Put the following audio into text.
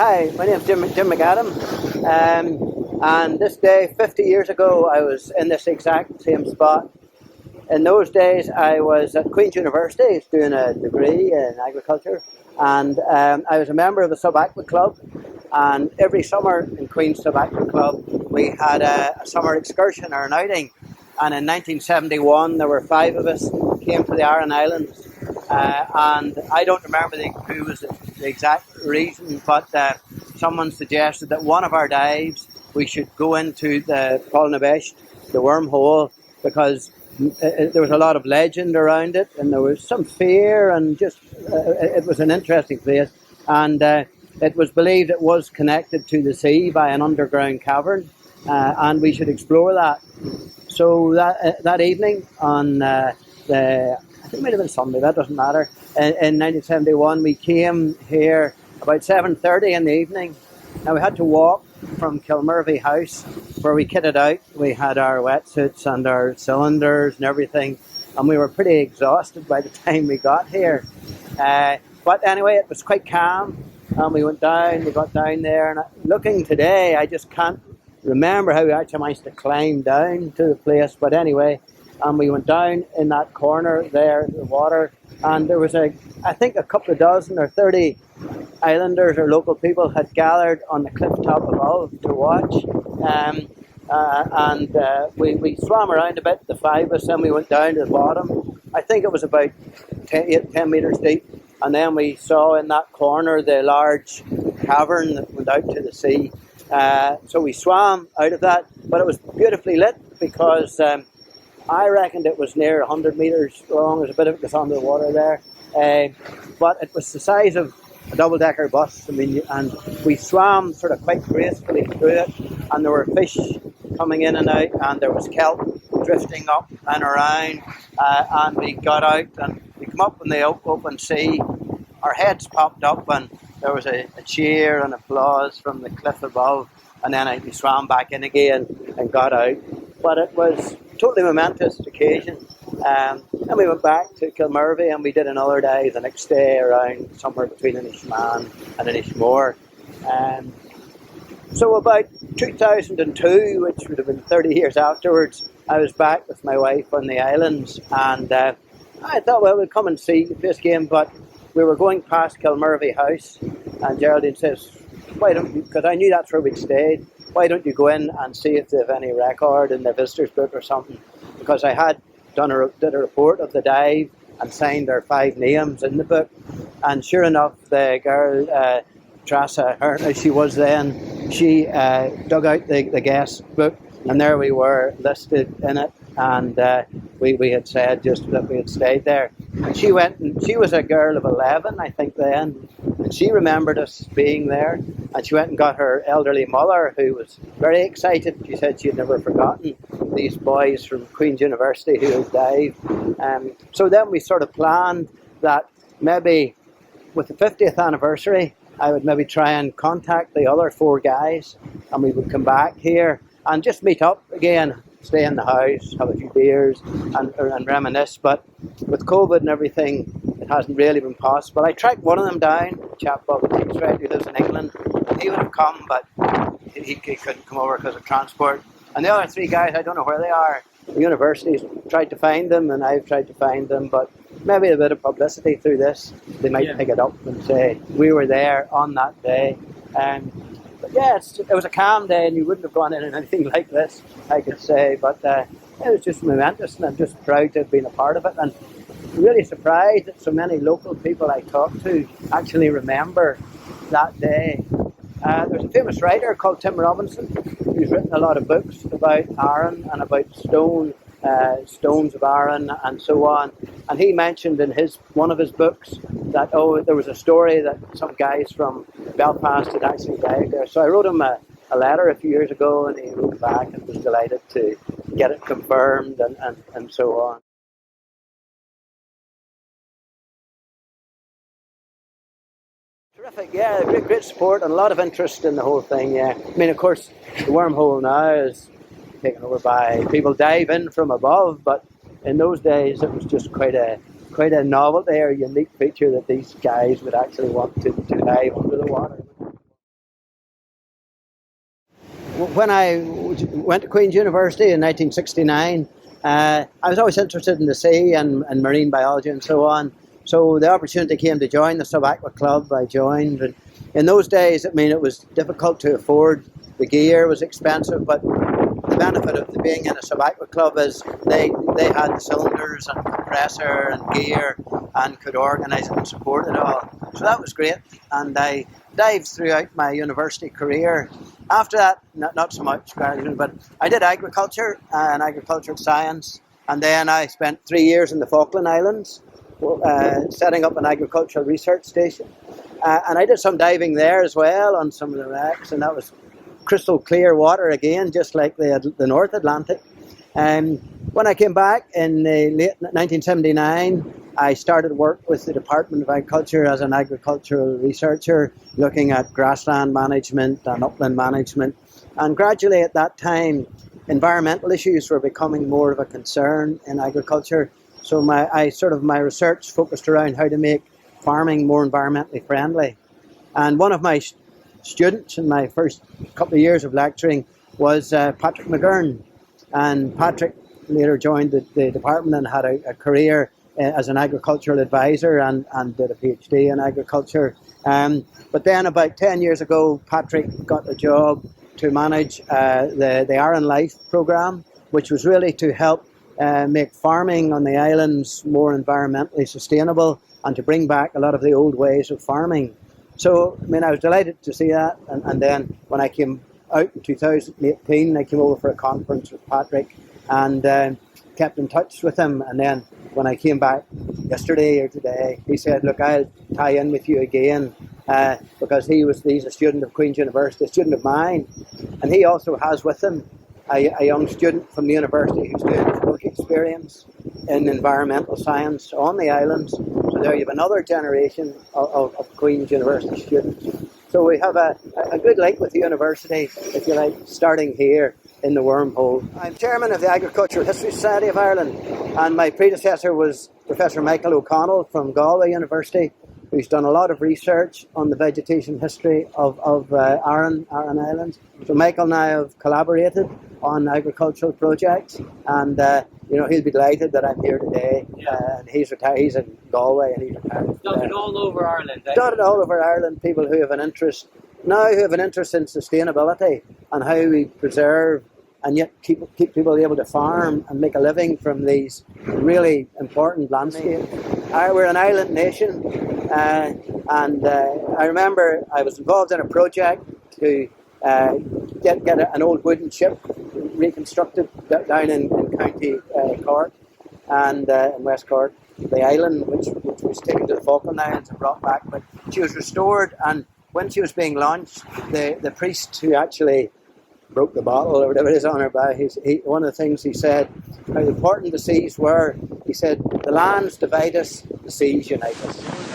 Hi, my name's Jim McAdam, and this day, 50 years ago, I was in this exact same spot. In those days, I was at Queen's University doing a degree in agriculture, and I was a member of the Sub-Aqua Club. And every summer in Queen's Sub-Aqua Club, we had a summer excursion or an outing. And in 1971, there were 5 of us came to the Aran Islands. And I don't remember who was the exact reason, but someone suggested that one of our dives, we should go into the Polnabesh, the Wormhole, because there was a lot of legend around it, and there was some fear, and just it was an interesting place. And it was believed it was connected to the sea by an underground cavern, and we should explore that. So that evening on I think it might have been Sunday, that doesn't matter, in 1971, we came here about 7:30 in the evening. Now we had to walk from Kilmervy House, where we kitted out. We had our wetsuits and our cylinders and everything, and we were pretty exhausted by the time we got here. But anyway, it was quite calm, and we got down there, and looking today, I just can't remember how we actually managed to climb down to the place, but anyway, and we went down in that corner there, the water, and there was I think a couple of dozen or 30 islanders or local people had gathered on the cliff top above to watch, and we swam around a bit, the 5 of us, and we went down to the bottom. I think it was about 10 meters deep, and then we saw in that corner the large cavern that went out to the sea. So we swam out of that, but it was beautifully lit because I reckoned it was near 100 meters long. There's a bit of it that's under the water there, but it was the size of a double-decker bus. I mean, and we swam sort of quite gracefully through it, and there were fish coming in and out, and there was kelp drifting up and around, and we got out and we come up in the open sea. Our heads popped up, and there was a cheer and applause from the cliff above, and then we swam back in again and got out. But it was a totally momentous occasion. And we went back to Kilmervy, and we did another dive the next day around somewhere between Inishmaan and Inishmore. So about 2002, which would have been 30 years afterwards, I was back with my wife on the islands, and I thought, well, we'll come and see this game, but we were going past Kilmervy House, and Geraldine says, why don't you, because I knew that's where we'd stayed, why don't you go in and see if they have any record in the visitor's book or something? Because I had did a report of the dive and signed our 5 names in the book. And sure enough, the girl, Trasa, as she was then, she dug out the guest book, and there we were listed in it. And we had said just that we had stayed there. And she went, and she was a girl of 11, I think then, and she remembered us being there. And she went and got her elderly mother, who was very excited. She said she had never forgotten these boys from Queen's University who had dived. So then we sort of planned that maybe with the 50th anniversary, I would maybe try and contact the other 4 guys, and we would come back here and just meet up again, stay in the house, have a few beers and reminisce. But with COVID and everything, it hasn't really been possible. I tracked one of them down, a chap Bob Kingsred, who lives in England. He would have come, but he couldn't come over because of transport. And the other 3 guys, I don't know where they are. The university's tried to find them, and I've tried to find them, but maybe a bit of publicity through this, they might pick it up and say, we were there on that day. But yeah, it was a calm day, and you wouldn't have gone in anything like this, I could say. But it was just momentous, and I'm just proud to have been a part of it. And really surprised that so many local people I talked to actually remember that day. There's a famous writer called Tim Robinson, who's written a lot of books about Aran and about stones of Aran and so on. And he mentioned in one of his books that, there was a story that some guys from Belfast had actually dived there. So I wrote him a letter a few years ago, and he wrote back and was delighted to get it confirmed and so on. Terrific, yeah, great support and a lot of interest in the whole thing, yeah. I mean, of course, the Wormhole now is taken over by people dive in from above, but in those days it was just quite a novelty or unique feature that these guys would actually want to dive under the water. when I went to Queen's University in 1969, I was always interested in the sea and marine biology and so on. So the opportunity came to join the Sub-Aqua Club. I joined. And in those days, it was difficult to afford. The gear was expensive, but the benefit of being in a Sub-Aqua Club is they had the cylinders and compressor and gear and could organise it and support it all. So that was great. And I dived throughout my university career. After that, not so much, but I did agriculture and agricultural science. And then I spent 3 years in the Falkland Islands, setting up an agricultural research station. And I did some diving there as well on some of the wrecks, and that was crystal clear water again, just like the North Atlantic. When I came back in late 1979, I started work with the Department of Agriculture as an agricultural researcher, looking at grassland management and upland management. And gradually at that time, environmental issues were becoming more of a concern in agriculture. So my research focused around how to make farming more environmentally friendly. And one of my students in my first couple of years of lecturing was Patrick McGurn. And Patrick later joined the department and had a career as an agricultural advisor and did a PhD in agriculture. But then about 10 years ago, Patrick got a job to manage the Aran Life programme, which was really to help make farming on the islands more environmentally sustainable and to bring back a lot of the old ways of farming. So, I was delighted to see that. And then when I came out in 2018, I came over for a conference with Patrick and kept in touch with him. And then when I came back yesterday or today, he said, look, I'll tie in with you again because he's a student of Queen's University, a student of mine. And he also has with him a young student from the university who's doing his work experience in environmental science on the islands. So there you have another generation of Queen's University students. So we have a good link with the university, if you like, starting here in the Wormhole. I'm chairman of the Agricultural History Society of Ireland, and my predecessor was Professor Michael O'Connell from Galway University, who's done a lot of research on the vegetation history of Aran Islands. So Michael and I have collaborated on agricultural projects, and he'll be delighted that I'm here today. And he's retired. He's in Galway, and he's retired. Dotted all over Ireland. Dotted all over Ireland. People who have an interest in sustainability and how we preserve and yet keep people able to farm and make a living from these really important landscapes. We're an island nation, and I remember I was involved in a project to get an old wooden ship reconstructed down in County Cork and in West Cork, the island which was taken to the Falkland Islands and brought back. But she was restored, and when she was being launched, the priest who actually broke the bottle or whatever it is on her bow, one of the things he said, how important the seas were, he said, the lands divide us, the seas unite us.